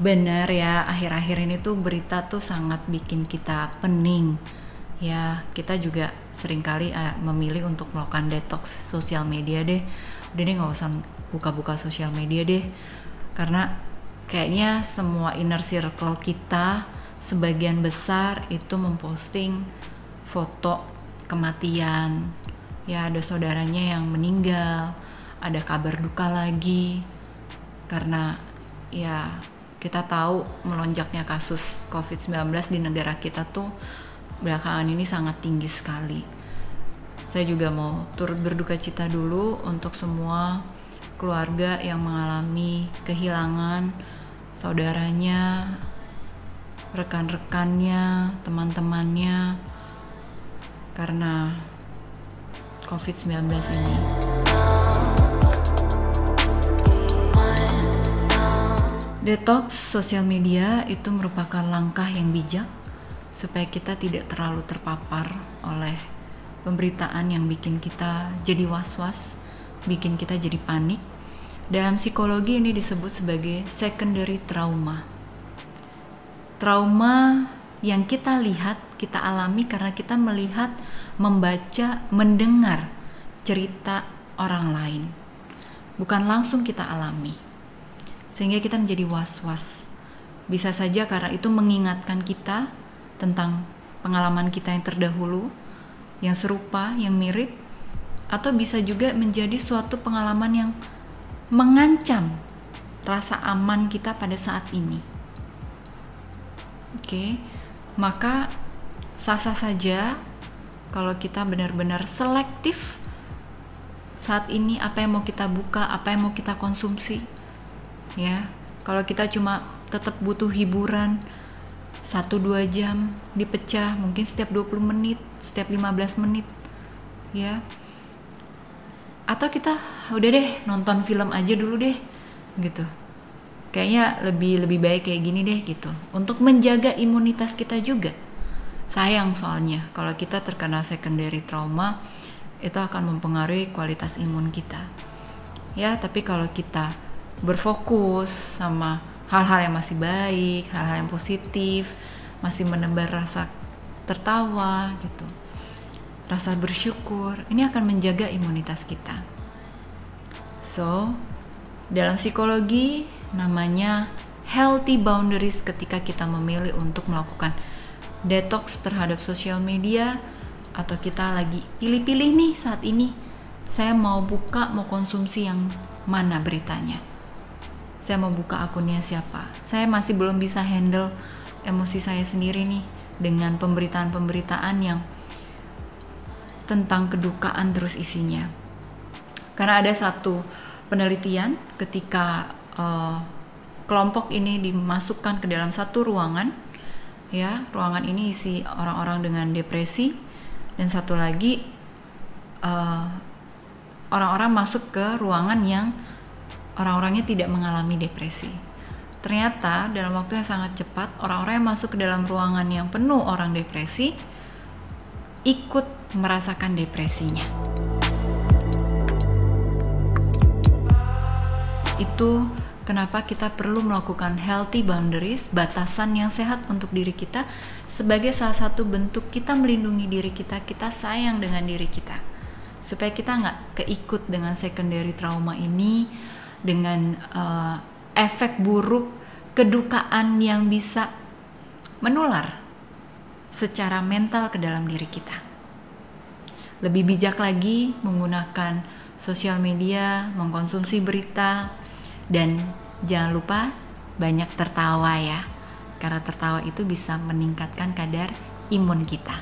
Bener ya, akhir-akhir ini tuh berita tuh sangat bikin kita pening. Ya, kita juga seringkali memilih untuk melakukan detox sosial media deh. Udah deh nggak usah buka-buka sosial media deh. Karena kayaknya semua inner circle kita sebagian besar itu memposting foto kematian. Ya, ada saudaranya yang meninggal, ada kabar duka lagi. Karena ya kita tahu melonjaknya kasus COVID-19 di negara kita tuh belakangan ini sangat tinggi sekali. Saya juga mau turut berduka cita dulu untuk semua keluarga yang mengalami kehilangan saudaranya, rekan-rekannya, teman-temannya karena COVID-19 ini. Detox sosial media itu merupakan langkah yang bijak supaya kita tidak terlalu terpapar oleh pemberitaan yang bikin kita jadi was-was, bikin kita jadi panik. Dalam psikologi ini disebut sebagai secondary trauma. Trauma yang kita lihat, kita alami karena kita melihat, membaca, mendengar cerita orang lain. Bukan langsung kita alami. Sehingga kita menjadi was-was. Bisa saja karena itu mengingatkan kita tentang pengalaman kita yang terdahulu, yang serupa, yang mirip, atau bisa juga menjadi suatu pengalaman yang mengancam rasa aman kita pada saat ini. Oke, maka sah-sah saja kalau kita benar-benar selektif saat ini apa yang mau kita buka, apa yang mau kita konsumsi. Ya, kalau kita cuma tetap butuh hiburan 1-2 jam dipecah mungkin setiap 20 menit, setiap 15 menit ya. Atau kita udah deh nonton film aja dulu deh gitu. Kayaknya lebih baik kayak gini deh gitu. Untuk menjaga imunitas kita juga. Sayang soalnya kalau kita terkena secondary trauma itu akan mempengaruhi kualitas imun kita. Ya, tapi kalau kita berfokus sama hal-hal yang masih baik, hal-hal yang positif, masih menebar rasa tertawa gitu, rasa bersyukur, ini akan menjaga imunitas kita. So, dalam psikologi namanya healthy boundaries ketika kita memilih untuk melakukan detox terhadap sosial media, atau kita lagi pilih-pilih nih saat ini, saya mau buka, mau konsumsi yang mana beritanya. Saya mau buka akunnya siapa. Saya masih belum bisa handle emosi saya sendiri nih dengan pemberitaan-pemberitaan yang tentang kedukaan terus isinya. Karena ada satu penelitian ketika kelompok ini dimasukkan ke dalam satu ruangan, ya, ruangan ini isi orang-orang dengan depresi, dan satu lagi orang-orang masuk ke ruangan yang orang-orangnya tidak mengalami depresi. Ternyata dalam waktu yang sangat cepat, orang-orang yang masuk ke dalam ruangan yang penuh orang depresi ikut merasakan depresinya. Itu kenapa kita perlu melakukan healthy boundaries, batasan yang sehat untuk diri kita, sebagai salah satu bentuk kita melindungi diri kita, kita sayang dengan diri kita, supaya kita nggak keikut dengan secondary trauma ini, dengan efek buruk, kedukaan yang bisa menular secara mental ke dalam diri kita. Lebih bijak lagi menggunakan sosial media, mengkonsumsi berita, dan jangan lupa banyak tertawa ya, karena tertawa itu bisa meningkatkan kadar imun kita.